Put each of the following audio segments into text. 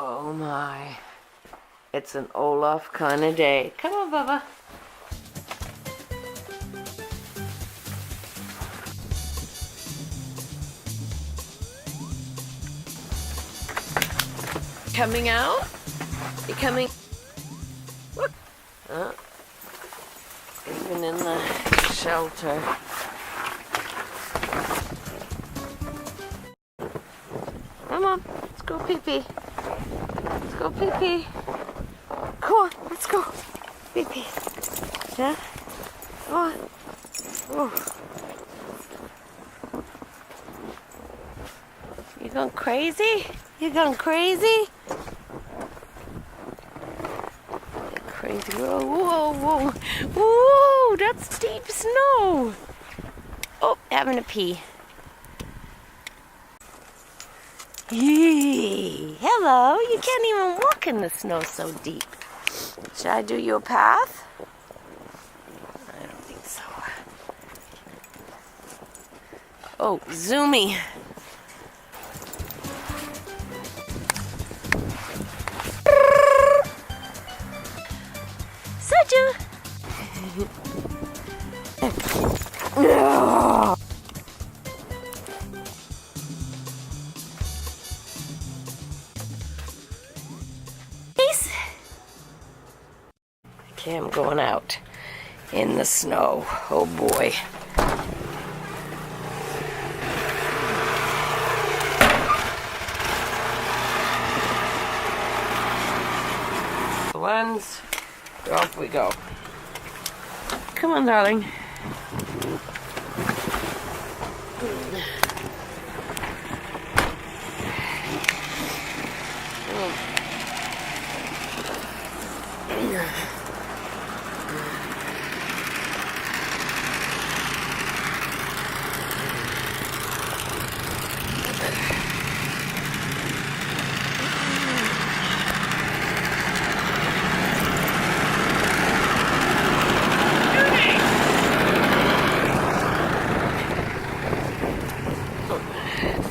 Oh my. It's an Olaf kind of day. Come on, Bubba. Coming out? You coming? Look. Even in the shelter. Come on, let's go pee-pee. Let's go pee-pee. Come on, let's go. Pee-pee. Yeah? Come on. Oh. You going crazy? You going crazy? Crazy. Whoa, whoa, whoa. Whoa, that's deep snow. Oh, having a pee. Yee. Hello, you can't even walk in the snow so deep. Should I do you a path? I don't think so. Oh, zoomy. Sojou. No. Okay, I'm going out in the snow. Oh boy. The ones, off we go. Come on, darling.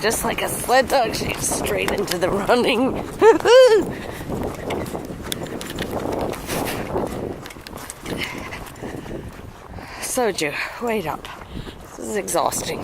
Just like a sled dog, she's straight into the running. Sojou, wait up. This is exhausting.